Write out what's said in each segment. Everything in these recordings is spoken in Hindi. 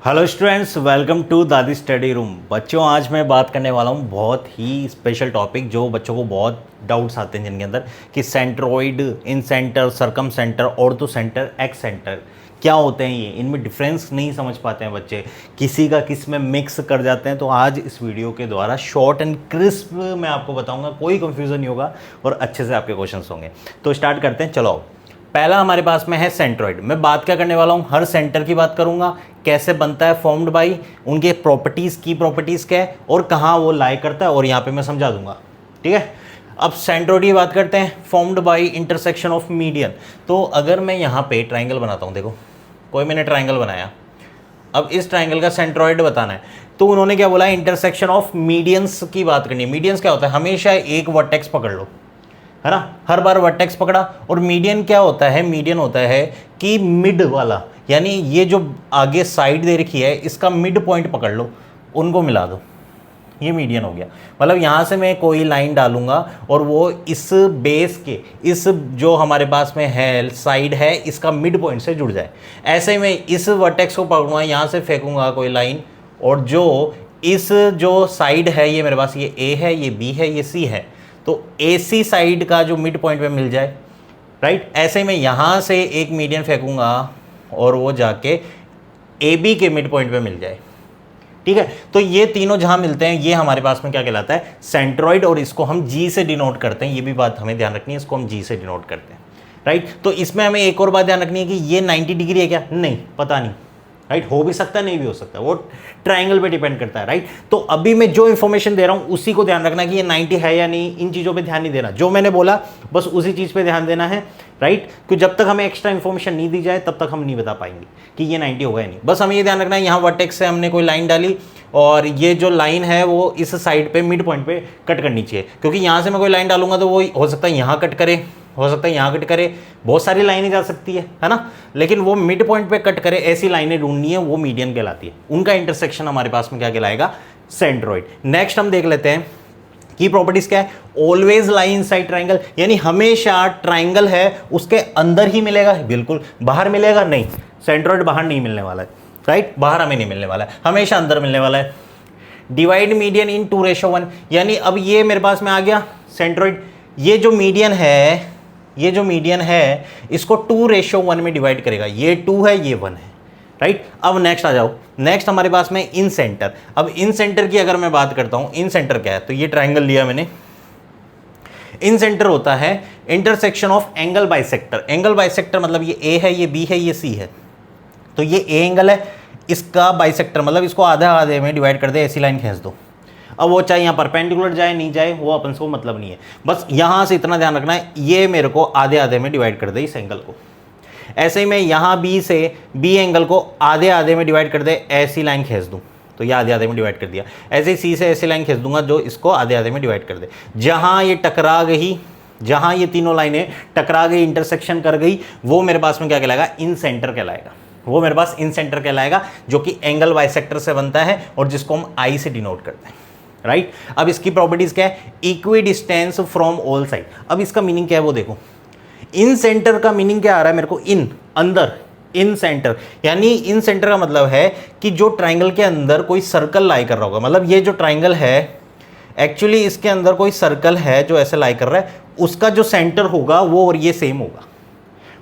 हेलो स्टूडेंट्स, वेलकम टू दादी स्टडी रूम। बच्चों, आज मैं बात करने वाला हूँ बहुत ही स्पेशल टॉपिक जो बच्चों को बहुत डाउट्स आते हैं जिनके अंदर कि centroid, in centre, circum centre, ortho centre, ex centre क्या होते हैं। ये इनमें डिफरेंस नहीं समझ पाते हैं बच्चे, किसी का किस में मिक्स कर जाते हैं। तो आज इस वीडियो के द्वारा शॉर्ट एंड क्रिस्प मैं आपको बताऊँगा, कोई कन्फ्यूज़न नहीं होगा और अच्छे से आपके क्वेश्चन होंगे। तो स्टार्ट करते हैं, चलो। पहला हमारे पास में है सेंट्रोइड। मैं बात क्या करने वाला हूँ, हर सेंटर की बात करूँगा, कैसे बनता है, फॉर्म्ड बाई, उनके प्रॉपर्टीज़ की प्रॉपर्टीज़ क्या है और कहाँ वो लाई करता है, और यहाँ पे मैं समझा दूंगा। ठीक है, अब सेंट्रोइड की बात करते हैं। Formed by intersection of median. तो अगर मैं यहाँ पे ट्राइंगल बनाता हूँ, देखो कोई मैंने ट्राइंगल बनाया, अब इस ट्राइंगल का सेंट्रोइड बताना है, तो उन्होंने क्या बोला, इंटरसेक्शन ऑफ मीडियंस की बात करनी है। मीडियंस क्या होता है, हमेशा एक वर्टेक्स पकड़ लो, है ना, हर बार वर्टेक्स पकड़ा। और मीडियन क्या होता है, मीडियन होता है कि मिड वाला, यानी ये जो आगे साइड दे रखी है इसका मिड पॉइंट पकड़ लो, उनको मिला दो, ये मीडियन हो गया। मतलब यहाँ से मैं कोई लाइन डालूंगा और वो इस बेस के, इस जो हमारे पास में है साइड है, इसका मिड पॉइंट से जुड़ जाए। ऐसे ही मैं इस वर्टेक्स को पकड़ूंगा, यहाँ से फेंकूंगा कोई लाइन, और जो इस जो साइड है, ये मेरे पास ये ए है, ये बी है, ये सी है, तो AC साइड का जो मिड पॉइंट पे मिल जाए, राइट। ऐसे ही मैं यहाँ से एक मीडियन फेंकूंगा और वो जाके AB के मिड पॉइंट पे मिल जाए। ठीक है, तो ये तीनों जहाँ मिलते हैं ये हमारे पास में क्या कहलाता है, सेंट्रोइड, और इसको हम G से डिनोट करते हैं। ये भी बात हमें ध्यान रखनी है, इसको हम G से डिनोट करते हैं, राइट। तो इसमें हमें एक और बात ध्यान रखनी है कि ये 90 डिग्री है क्या, नहीं, पता नहीं, राइट, हो भी सकता है, नहीं भी हो सकता, वो ट्राइंगल पे डिपेंड करता है, राइट। तो अभी मैं जो इन्फॉर्मेशन दे रहा हूं उसी को ध्यान रखना कि ये 90 है या नहीं, इन चीज़ों पे ध्यान नहीं देना। जो मैंने बोला बस उसी चीज़ पे ध्यान देना है, राइट। क्योंकि जब तक हमें एक्स्ट्रा इन्फॉर्मेशन नहीं दी जाए तब तक हम नहीं बता पाएंगे कि ये 90 होगा या नहीं। बस हमें ये ध्यान रखना है, यहाँ वर्टेक्स से हमने कोई लाइन डाली और ये जो लाइन है वो इस साइड पे मिड पॉइंट पे कट करनी चाहिए, क्योंकि यहाँ से मैं कोई लाइन डालूंगा तो वो हो सकता है यहाँ कट करे, हो सकता है यहाँ कट करे, बहुत सारी लाइनें जा सकती है ना, लेकिन वो मिड पॉइंट पे कट करे ऐसी लाइनें ढूंढनी है, वो मीडियन कहलाती है। उनका इंटरसेक्शन हमारे पास में क्या कहलाएगा, सेंट्रोइड। नेक्स्ट हम देख लेते हैं की प्रॉपर्टीज क्या है। ऑलवेज लाई इनसाइड ट्राइंगल, यानी हमेशा ट्राइंगल है उसके अंदर ही मिलेगा, बिल्कुल बाहर मिलेगा नहीं। सेंट्रोइड बाहर नहीं मिलने वाला है, राइट, बाहर हमें नहीं मिलने वाला है, हमेशा अंदर मिलने वाला है। डिवाइड मीडियन इन 2:1, यानी अब ये मेरे पास में आ गया सेंट्रोइड। ये जो मीडियन है, ये जो मीडियन है इसको 2:1 में डिवाइड करेगा, ये 2 है, ये 1 है, राइट। अब नेक्स्ट आ जाओ, नेक्स्ट हमारे पास में इन सेंटर। अब इन सेंटर की अगर मैं बात करता हूं, इन सेंटर क्या है, तो ये ट्राइंगल लिया मैंने। इन सेंटर होता है intersection of angle bisector. Angle bisector मतलब ये ए है, ये बी है, ये सी है, तो ये ए एंगल है, इसका बाइसेक्टर मतलब इसको आधा आधे में डिवाइड कर दे, ऐसी लाइन खींच दो। अब वो चाहे यहाँ परपेंडिकुलर जाए नहीं जाए, वो अपन को मतलब नहीं है, बस यहाँ से इतना ध्यान रखना है, ये मेरे को आधे आधे में डिवाइड कर दे इस एंगल को। ऐसे ही मैं यहाँ बी से बी एंगल को आधे आधे में डिवाइड कर दे, ऐसी लाइन खींच दूँ, तो ये आधे आधे में डिवाइड कर दिया। ऐसे ही सी से ऐसी लाइन खींच दूंगा जो इसको आधे आधे में डिवाइड कर दे। जहाँ ये टकरा गई, जहाँ ये तीनों लाइनें टकरा गई, इंटरसेक्शन कर गई, वो मेरे पास में क्या कहलाएगा, इन सेंटर कहलाएगा। वो मेरे पास इन सेंटर कहलाएगा, जो कि एंगल बाइसेक्टर से बनता है और जिसको हम आई से डिनोट करते हैं, राइट। अब इसकी प्रॉपर्टीज क्या है, equi distance from all side. अब इसका मीनिंग क्या है वो देखो, इन सेंटर का मीनिंग क्या आ रहा है मेरे को, इन अंदर, इन सेंटर, यानी इन सेंटर का मतलब है कि जो ट्राइंगल के अंदर कोई सर्कल लाई कर रहा होगा, मतलब ये जो ट्राइंगल है एक्चुअली इसके अंदर कोई सर्कल है जो ऐसे लाई कर रहा है, उसका जो सेंटर होगा वो और ये सेम होगा,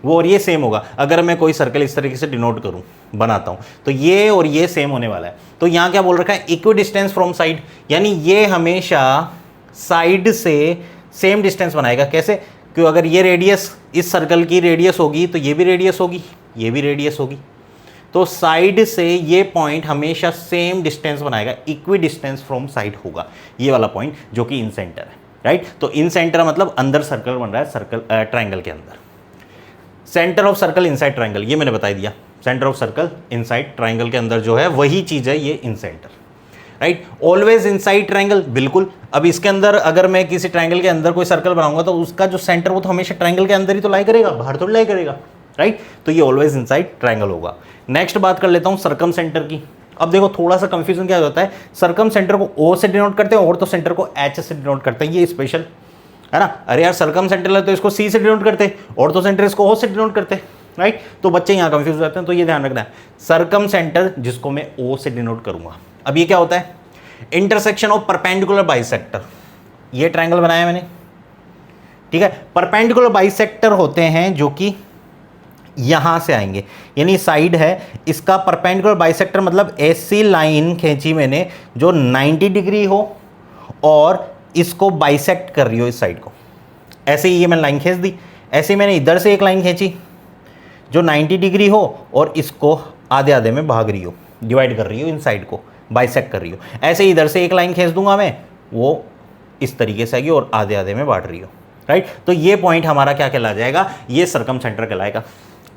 वो और ये सेम होगा। अगर मैं कोई सर्कल इस तरीके से डिनोट करूं, बनाता हूं, तो ये और ये सेम होने वाला है। तो यहां क्या बोल रखा है, इक्वी डिस्टेंस फ्रॉम साइड, यानी ये हमेशा साइड से सेम डिस्टेंस बनाएगा। कैसे, क्यों, अगर ये रेडियस इस सर्कल की रेडियस होगी तो ये भी रेडियस होगी, ये भी रेडियस होगी, तो साइड से ये पॉइंट हमेशा सेम डिस्टेंस बनाएगा, इक्वी डिस्टेंस फ्रॉम साइड होगा ये वाला पॉइंट, जो कि इन सेंटर है, राइट। तो इन सेंटर मतलब अंदर सर्कल बन रहा है, सर्कल ट्राइंगल के अंदर। Centre of circle inside triangle, ये मैंने बता दिया, centre of circle inside triangle के अंदर जो है वही चीज़ है ये in centre, right. Always inside triangle, बिल्कुल। अब इसके अंदर अगर मैं किसी ट्राइंगल के अंदर कोई सर्कल बनाऊंगा तो उसका जो सेंटर वो तो हमेशा ट्राइंगल के अंदर ही तो लाई करेगा, बाहर थोड़ी लाई करेगा, राइट। तो ये ऑलवेज इनसाइड ट्राइंगल होगा। नेक्स्ट बात कर लेता हूँ सर्कम सेंटर की। अब देखो थोड़ा सा कंफ्यूजन क्या होता है, सर्कम सेंटर को ओ से डिनोट करते हैं और तो सेंटर को एच से डिनोट करते हैं, ये स्पेशल है ना। अरे यार सर्कम सेंटर है तो इसको सी से डिनोट करते, और तो सेंटर इसको ओ से डिनोट करते, राइट। तो बच्चे यहाँ कंफ्यूज हो जाते हैं, तो ये ध्यान रखना है सरकम सेंटर जिसको मैं ओ से डिनोट करूंगा। अब ये क्या होता है, इंटरसेक्शन ऑफ परपेंडिकुलर बाइसेक्टर। ये ट्रायंगल बनाया मैंने, ठीक है। परपेंडिकुलर बाइसेक्टर होते हैं जो कि यहां से आएंगे, यानी साइड है इसका परपेंडिकुलर बाइसेक्टर, मतलब ऐसी लाइन खींची मैंने जो 90 डिग्री हो और इसको बाइसेक्ट कर रही हो इस साइड को। ऐसे ही ये मैंने लाइन खींच दी, ऐसे ही मैंने इधर से एक लाइन खींची जो 90 डिग्री हो और इसको आधे आधे में भाग रही हो, डिवाइड कर रही हो इन साइड को, बाइसेक्ट कर रही हो। ऐसे ही इधर से एक लाइन खींच दूंगा मैं, वो इस तरीके से आएगी और आधे आधे में बांट रही हो, राइट। तो ये पॉइंट हमारा क्या कहला जाएगा, ये सरकम सेंटर कहलाएगा।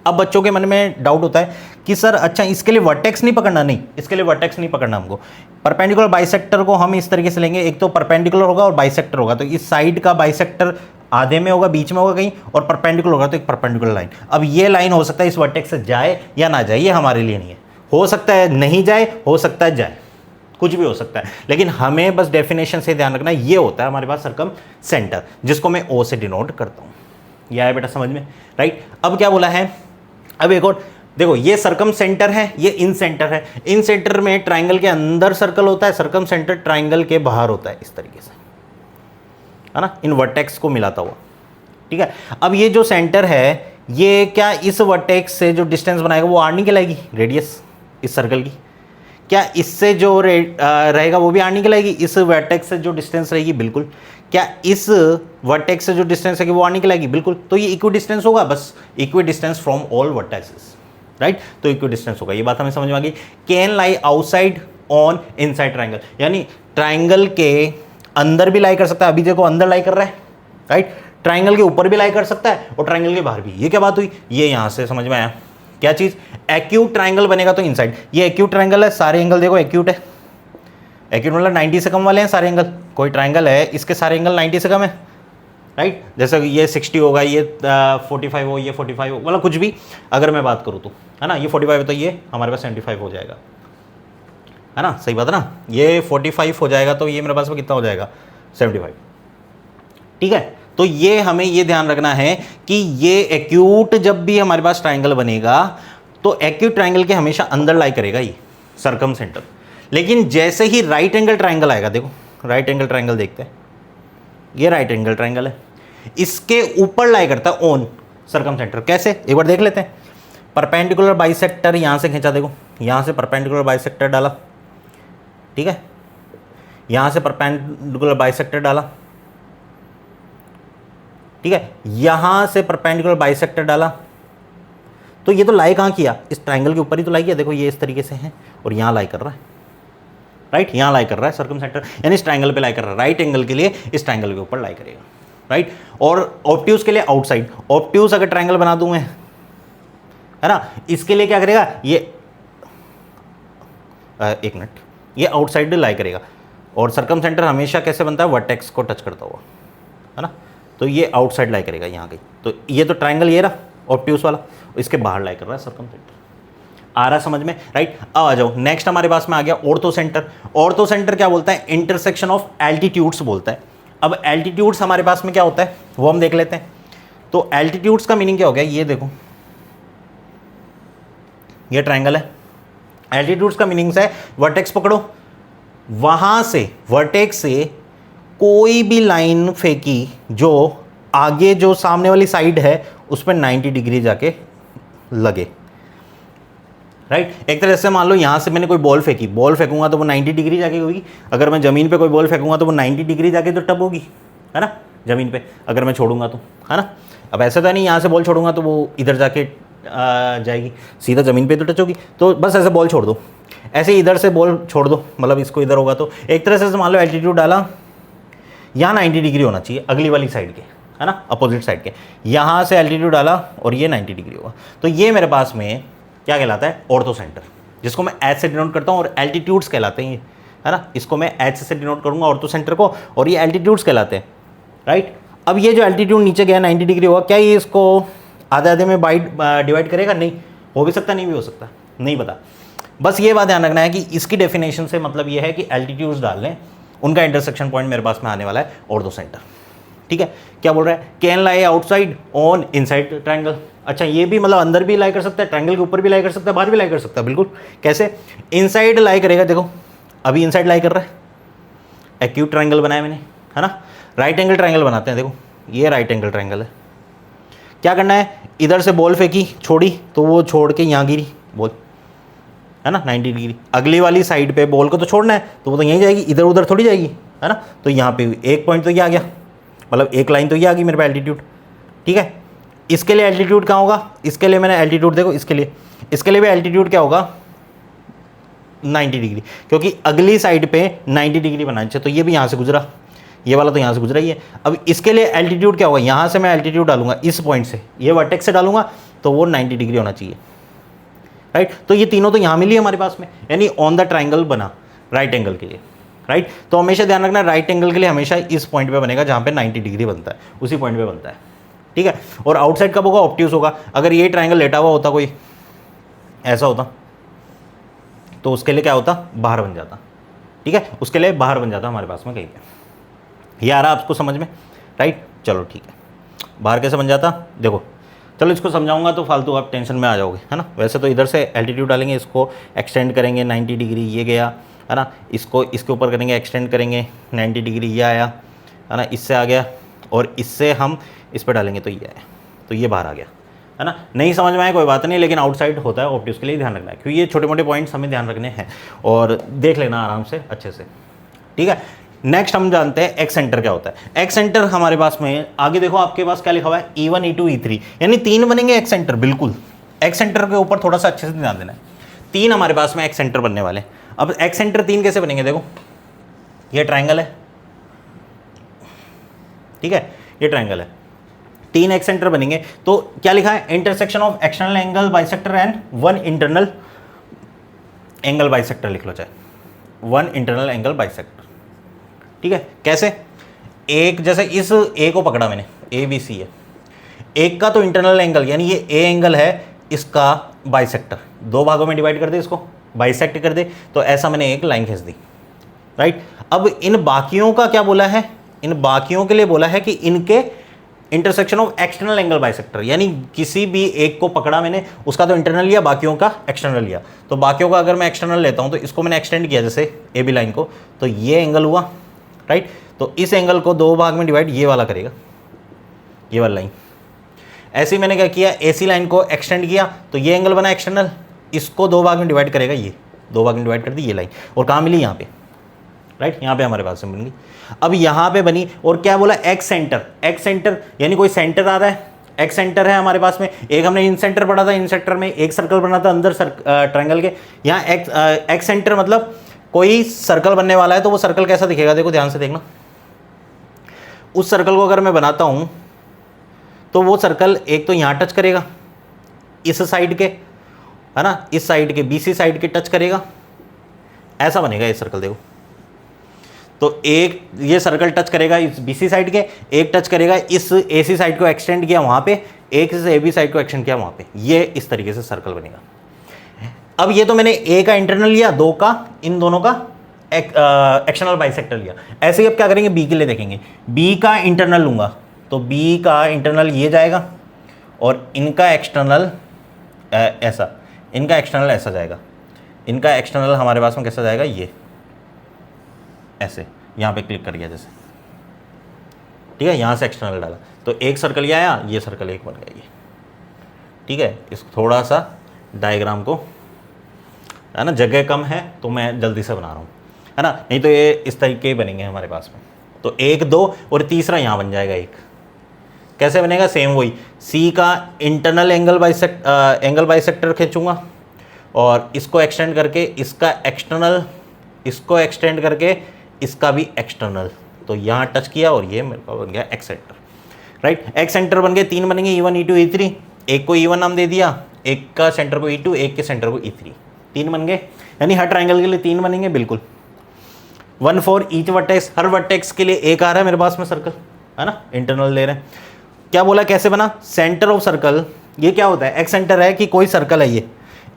अब बच्चों के मन में डाउट होता है कि सर अच्छा इसके लिए वर्टेक्स नहीं पकड़ना, नहीं इसके लिए वर्टेक्स नहीं पकड़ना हमको। परपेंडिकुलर बाइसेक्टर को हम इस तरीके से लेंगे, एक तो परपेंडिकुलर होगा और बाइसेक्टर होगा, तो इस साइड का बाइसेक्टर आधे में होगा, बीच में होगा कहीं, और परपेंडिकुलर होगा तो एक परपेंडिकुलर लाइन। अब ये लाइन हो सकता है इस वर्टेक्स से जाए या ना जाए, ये हमारे लिए नहीं है, हो सकता है नहीं जाए, हो सकता है जाए, कुछ भी हो सकता है, लेकिन हमें बस डेफिनेशन से ध्यान रखना ये होता है हमारे पास सरकम सेंटर, जिसको मैं ओ से डिनोट करता हूँ। यह है बेटा समझ में, राइट। अब क्या बोला है, अब एक और देखो, ये सरकम सेंटर है, ये इन सेंटर है। इन सेंटर में ट्राइंगल के अंदर सर्कल होता है, सरकम सेंटर ट्राइंगल के बाहर होता है, इस तरीके से, है ना, इन वर्टेक्स को मिलाता हुआ, ठीक है। अब ये जो सेंटर है, ये क्या इस वर्टेक्स से जो डिस्टेंस बनाएगा वो आर नहीं कहलाएगी, रेडियस इस सर्कल की। क्या इससे जो रहेगा वो भी आर नहीं कहलाएगी, इस वर्टेक्स से जो डिस्टेंस रहेगी, बिल्कुल। क्या इस वर्टेक्स से जो डिस्टेंस है वो आर नहीं कहलाएगी, बिल्कुल। तो ये इक्वी डिस्टेंस होगा, बस equi distance from all vertexes, right. तो इक्वी डिस्टेंस होगा, ये बात हमें समझ में आ गई। Can lie outside on inside triangle, यानी ट्राइंगल के अंदर भी लाई कर सकता है, अभी देखो अंदर लाई कर रहा है, राइट। ट्राइंगल के ऊपर भी लाई कर सकता है और ट्राइंगल के बाहर भी। ये क्या बात हुई, ये यहां से समझ में आया क्या चीज, एक्यूट ट्राइंगल बनेगा तो इनसाइड। ये एक्यूट ट्राइंगल है, सारे एंगल देखो एक्यूट है, एक्यूट मतलब 90 से कम वाले हैं सारे एंगल। कोई ट्राइंगल है इसके सारे एंगल 90 से कम है, राइट। जैसे ये 60 होगा, ये 45 हो, ये 45 हो, मतलब कुछ भी अगर मैं बात करूँ तो, है ना, ये 45 है तो ये हमारे पास 75 हो जाएगा, है ना, सही बात है ना। ये 45 हो जाएगा तो ये मेरे पास में कितना हो जाएगा, 75, ठीक है। तो ये हमें ये ध्यान रखना है कि ये एक्यूट जब भी हमारे पास ट्राइंगल बनेगा तो एक्यूट ट्राइंगल के हमेशा अंदर लाई करेगा ये सरकम सेंटर। लेकिन जैसे ही राइट एंगल ट्राइंगल आएगा, देखो राइट एंगल ट्राइंगल देखते हैं, ये राइट एंगल ट्राइंगल है, इसके ऊपर लाई करता है ऑन सरकम सेंटर। कैसे, एक बार देख लेते हैं। परपेंडिकुलर बाइसेक्टर यहां से खींचा, देखो यहां से परपेंडिकुलर बाइसेक्टर डाला, ठीक है, यहां से परपेंडिकुलर बाइसेक्टर डाला, ठीक है, यहां से परपेंडिकुलर बाइसेक्टर डाला, तो ये तो लाई कहां किया, इस ट्राइंगल के ऊपर ही तो लाई किया। देखो ये इस तरीके से है और यहां लाई कर रहा है, राइट, यहां लाई कर रहा है सरकम सेंटर, यानी इस ट्राइंगल पे लाई कर रहा है। राइट एंगल के लिए इस ट्राइंगल के ऊपर लाई करेगा, राइट। और ऑब्ट्यूज के लिए आउटसाइड, ऑब्ट्यूज अगर ट्राइंगल बना दूं मैं, है ना, इसके लिए क्या करेगा ये, एक मिनट, ये आउटसाइड लाई करेगा। और सरकम सेंटर हमेशा कैसे बनता है, वर्टेक्स को टच करता हुआ, है ना, तो ये आउटसाइड लाई करेगा यहाँ कहीं। तो ये तो ट्राइंगल ये रहा ऑब्ट्यूज वाला, इसके बाहर लाई कर रहा है सरकम सेंटर। आ रहा समझ में, राइट। अब आ जाओ नेक्स्ट हमारे पास में आ गया ऑर्थो सेंटर। ऑर्थो सेंटर क्या बोलता है, इंटरसेक्शन ऑफ एल्टीट्यूड्स बोलता है। अब एल्टीट्यूड्स हमारे पास में क्या होता है वो हम देख लेते हैं। तो एल्टीट्यूड्स का मीनिंग क्या हो गया, ये देखो ये ट्राइंगल है, एल्टीट्यूड्स का मीनिंग है वर्टेक्स पकड़ो, वहां से वर्टेक्स से कोई भी लाइन फेंकी जो आगे जो सामने वाली साइड है उस पर 90 डिग्री जाके लगे, राइट। एक तरह से मान लो यहां से मैंने कोई बॉल फेंकी, बॉल फेंकूंगा तो वो 90 डिग्री जाके होगी। अगर मैं जमीन पे कोई बॉल फेंकूंगा तो वो 90 डिग्री जाके तो टप होगी, है ना, जमीन पे। अगर मैं छोड़ूंगा तो, है ना। अब ऐसा तो नहीं यहाँ से बॉल छोड़ूंगा तो वो इधर जाके जाएगी, सीधा जमीन पे तो टच होगी। तो बस ऐसे बॉल छोड़ दो, ऐसे इधर से बॉल छोड़ दो, मतलब इसको इधर होगा तो एक तरह से मान लो एल्टीट्यूड डाला, यहाँ 90 डिग्री होना चाहिए अगली वाली साइड के, है ना, अपोजिट साइड के। यहाँ से एल्टीट्यूड डाला और ये 90 डिग्री होगा। तो ये मेरे पास में क्या कहलाता है, ऑर्थो सेंटर, जिसको मैं एच से डिनोट करता हूँ। और एल्टीट्यूड्स कहलाते हैं ये, है ना, इसको मैं एच से डिनोट करूँगा ऑर्थो सेंटर को, और ये एल्टीट्यूड्स कहलाते हैं, राइट। अब ये जो एल्टीट्यूड नीचे गया 90 डिग्री होगा, क्या ये इसको आधे आधे में डिवाइड करेगा, नहीं, हो भी सकता नहीं भी हो सकता, नहीं पता। बस ये बात ध्यान रखना है कि इसकी डेफिनेशन से मतलब ये है कि एल्टीट्यूड्स डाल लें, उनका इंटरसेक्शन पॉइंट मेरे पास में आने वाला है ऑर्थो सेंटर, ठीक है, क्या बोल रहा है, can lie outside on inside triangle. अच्छा, ये भी मतलब अंदर भी लाई कर सकता है, ट्रायंगल के ऊपर भी लाई कर सकता है, बाहर भी लाई कर सकता है, बिल्कुल। कैसे, इनसाइड लाई करेगा, देखो अभी इनसाइड लाई कर रहा है, एक्यूट ट्रायंगल बनाया मैंने, है ना। राइट एंगल ट्रायंगल बनाते हैं, देखो ये राइट एंगल ट्रायंगल है। क्या करना है, इधर से बॉल फेंकी, छोड़ी तो वो छोड़ के यहाँ गिरी बॉल, है ना, 90 डिग्री। अगली वाली साइड पे बॉल को तो छोड़ना है, तो वो तो यहीं जाएगी, इधर उधर थोड़ी जाएगी, है ना। तो यहाँ पे एक पॉइंट तो ये आ गया, मतलब एक लाइन तो ये आ गई मेरे पे एल्टीट्यूड, ठीक है। इसके लिए एल्टीट्यूड कहाँ होगा, इसके लिए मैंने एल्टीट्यूड देखो, इसके लिए भी एल्टीट्यूड क्या होगा, 90 डिग्री, क्योंकि अगली साइड पे 90 डिग्री बनाना चाहिए। तो ये भी यहाँ से गुजरा, ये वाला तो यहाँ से गुजरा ही है। अब इसके लिए एल्टीट्यूड क्या होगा, यहाँ से मैं एल्टीट्यूड डालूंगा इस पॉइंट से, ये वर्टेक्स से डालूंगा, तो वो 90 डिग्री होना चाहिए, राइट। तो ये तीनों तो यहाँ मिली हमारे पास में, यानी ऑन द ट्राइंगल बना राइट एंगल के लिए, राइट। तो हमेशा ध्यान रखना, राइट एंगल के लिए हमेशा इस पॉइंट पे बनेगा जहाँ पे 90 डिग्री बनता है, उसी पॉइंट पे बनता है, ठीक है। और आउटसाइड कब होगा, ऑब्ट्यूज होगा। अगर ये ट्राइंगल लेटा हुआ होता, कोई ऐसा होता, तो उसके लिए क्या होता, बाहर बन जाता, ठीक है, उसके लिए बाहर बन जाता हमारे पास में कहीं पे। ये आ रहा आपको समझ में, राइट। चलो ठीक है, बाहर कैसे बन जाता, देखो चलो इसको समझाऊंगा तो फालतू आप टेंशन में आ जाओगे, है ना। वैसे तो इधर से एल्टीट्यूड डालेंगे, इसको एक्सटेंड करेंगे 90 डिग्री, ये गया, है ना। इसको इसके ऊपर करेंगे, एक्सटेंड करेंगे 90 डिग्री, ये आया, है ना, इससे आ गया, और इससे हम इस पर डालेंगे तो ये आया, तो ये बाहर आ गया, है ना। नहीं समझ में आया कोई बात नहीं, लेकिन आउटसाइड होता है ऑब्ट्यूज, के लिए ध्यान रखना है, क्योंकि ये छोटे मोटे पॉइंट्स हमें ध्यान रखने हैं, और देख लेना आराम से अच्छे से, ठीक है। नेक्स्ट हम जानते हैं एक्स सेंटर क्या होता है। एक्स सेंटर हमारे पास में आगे देखो, आपके पास क्या लिखा हुआ है, E1 E2 E3, यानी 3 बनेंगे एक्स सेंटर, बिल्कुल। एक्स सेंटर के ऊपर थोड़ा सा अच्छे से ध्यान देना है, 3 हमारे पास में एक्स सेंटर बनने वाले हैं। अब एक्स सेंटर 3 कैसे बनेंगे, देखो ये ट्राइंगल है, ठीक है, ये ट्राइंगल है, 3 एक्स सेंटर बनेंगे। तो क्या लिखा है, intersection of external angle bisector and 1 internal angle bisector लिख लो, चाहे 1 इंटरनल एंगल बाइसेक्टर, ठीक है। कैसे, एक जैसे इस ए को पकड़ा मैंने, ABC है, एक का तो इंटरनल एंगल यानी ये ए एंगल है, इसका बाइसेक्टर, 2 भागों में डिवाइड कर दे, इसको बाइसेक्ट कर दे, तो ऐसा मैंने एक लाइन खींच दी, राइट। अब इन बाकियों का क्या बोला है, इन बाकियों के लिए बोला है कि इनके intersection of external angle bisector, यानी किसी भी एक को पकड़ा मैंने, उसका तो इंटरनल लिया, बाकियों का एक्सटर्नल लिया। तो बाकियों का अगर मैं एक्सटर्नल लेता हूं, तो इसको मैंने एक्सटेंड किया जैसे AB लाइन को, तो ये एंगल हुआ, राइट। तो इस एंगल को 2 भाग में डिवाइड ये वाला करेगा, ये वाला लाइन। ऐसे ही मैंने क्या किया, AC लाइन को एक्सटेंड किया, तो ये एंगल बना एक्सटर्नल, इसको 2 भाग में डिवाइड करेगा, ये 2 भाग में डिवाइड कर दी ये लाइन, और कहाँ मिली, यहाँ पे, राइट, यहाँ पे हमारे पास से बन गई। अब यहाँ पे बनी, और क्या बोला, एक्स सेंटर, एक्स सेंटर यानी कोई सेंटर आ रहा है, एक्स सेंटर है हमारे पास में। एक हमने इन सेंटर पढ़ा था, इन सेंटर में एक सर्कल बना था अंदर ट्रायंगल के, यहाँ एक्स सेंटर मतलब कोई सर्कल बनने वाला है। तो वो सर्कल कैसा दिखेगा, देखो ध्यान से देखना, उस सर्कल को अगर मैं बनाता हूं, तो वो सर्कल एक तो यहां टच करेगा, इस साइड के, है ना, इस साइड के, BC साइड के टच करेगा, ऐसा बनेगा ये सर्कल, देखो। तो एक ये सर्कल टच करेगा इस BC साइड के, एक टच करेगा इस AC साइड को एक्सटेंड किया वहां पे, एक इस AB साइड को एक्सटेंड किया वहां पे, ये इस तरीके से सर्कल बनेगा। अब ये तो मैंने A का इंटरनल लिया, 2 का, इन दोनों का एक्सटर्नल बाइसेक्टर लिया। ऐसे ही अब क्या करेंगे, B के लिए देखेंगे, B का इंटरनल लूंगा, तो B का इंटरनल ये जाएगा, और इनका एक्सटर्नल ऐसा, इनका एक्सटर्नल ऐसा जाएगा, इनका एक्सटर्नल हमारे पास में कैसा जाएगा, ये ऐसे, यहाँ पे क्लिक कर दिया जैसे, ठीक है, यहाँ से एक्सटर्नल डाला, तो एक सर्कल ये आया, ये सर्कल एक बन गया ये, ठीक है। इसको थोड़ा सा डायग्राम को, है ना, जगह कम है तो मैं जल्दी से बना रहा हूँ, है ना, नहीं तो ये इस तरीके ही बनेंगे हमारे पास में। तो 1 2 और तीसरा यहाँ बन जाएगा एक, कैसे बनेगा, सेम वही, C का इंटरनल एंगल बाइसेक्टर खींचूंगा, और इसको एक्सटेंड करके इसका एक्सटर्नल, इसको एक्सटेंड करके इसका भी एक्सटर्नल, तो यहाँ टच किया, और ये मेरे को बन गया x centre, right. X centre बन गए, 3 बनेंगे, E1 E2 E3, एक को E1 नाम दे दिया, एक का सेंटर को E2, एक के सेंटर को E3, 3 बन गए, यानी हर ट्राइंगल के लिए 3 बनेंगे, बिल्कुल। 1 for each vertex, her vertex के लिए एक आ रहा है मेरे पास में सर्कल, है ना, इंटरनल ले रहे हैं। क्या बोला, कैसे बना, सेंटर ऑफ सर्कल, ये क्या होता है, एक्स सेंटर है कि कोई सर्कल है ये,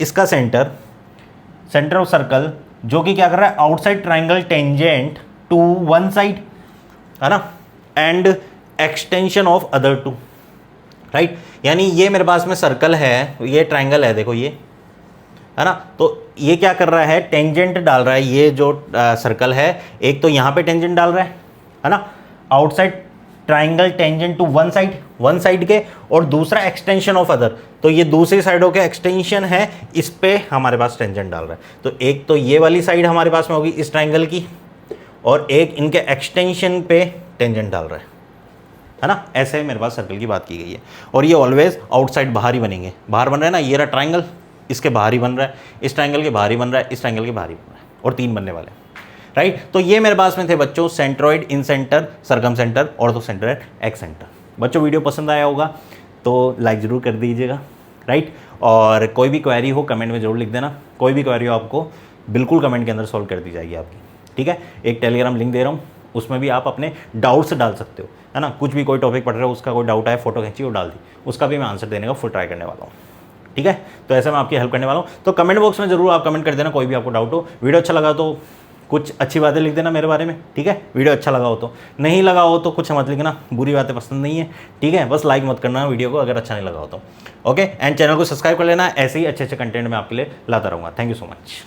इसका सेंटर ऑफ सर्कल जो कि क्या कर रहा है, outside triangle tangent to one side, है ना, and extension of other two, right. यानी ये मेरे पास में सर्कल है, ये ट्राइंगल है, देखो ये है ना, तो ये क्या कर रहा है, टेंजेंट डाल रहा है, ये जो सर्कल है एक तो यहाँ पे टेंजेंट डाल रहा है ना, outside triangle tangent to one side के, और दूसरा एक्सटेंशन ऑफ अदर, तो ये दूसरी साइडों के एक्सटेंशन है, इस पे हमारे पास टेंजेंट डाल रहा है। तो एक तो ये वाली साइड हमारे पास में होगी इस ट्राइंगल की, और एक इनके एक्सटेंशन पे टेंजेंट डाल रहा है ना। ऐसे मेरे पास सर्कल की बात की गई है, और ये ऑलवेज आउटसाइड बाहर ही बनेंगे, बाहर बन रहा है ना, ये रहा ट्राइंगल, इसके बाहर ही बन रहा है, इस ट्राइंगल के बाहर ही बन रहा है, इस ट्राइंगल के बाहर ही बन रहा है, और 3 बनने वाले हैं, राइट। तो ये मेरे पास में थे बच्चों centroid, in centre, circum centre, ortho centre and ex centre. बच्चों वीडियो पसंद आया होगा तो लाइक ज़रूर कर दीजिएगा, राइट। और कोई भी क्वेरी हो कमेंट में ज़रूर लिख देना, कोई भी क्वेरी हो आपको बिल्कुल कमेंट के अंदर सॉल्व कर दी जाएगी आपकी, ठीक है। एक टेलीग्राम लिंक दे रहा हूँ, उसमें भी आप अपने डाउट्स डाल सकते हो, है ना। कुछ भी कोई टॉपिक पढ़ रहे हो, उसका कोई डाउट आए, फोटो खींची और डाल दी, उसका भी मैं आंसर देने का फुल ट्राई करने वाला हूँ, ठीक है। तो ऐसे मैं आपकी हेल्प करने वाला हूँ, तो कमेंट बॉक्स में जरूर आप कमेंट कर देना कोई भी आपको डाउट हो। वीडियो अच्छा लगा तो कुछ अच्छी बातें लिख देना मेरे बारे में, ठीक है। वीडियो अच्छा लगा हो तो, नहीं लगा हो तो कुछ मत लिखना, बुरी बातें पसंद नहीं है, ठीक है। बस लाइक मत करना वीडियो को अगर अच्छा नहीं लगा हो तो, ओके। एंड चैनल को सब्सक्राइब कर लेना, ऐसे ही अच्छे अच्छे कंटेंट मैं आपके लिए लाता रहूँगा। Thank you so much.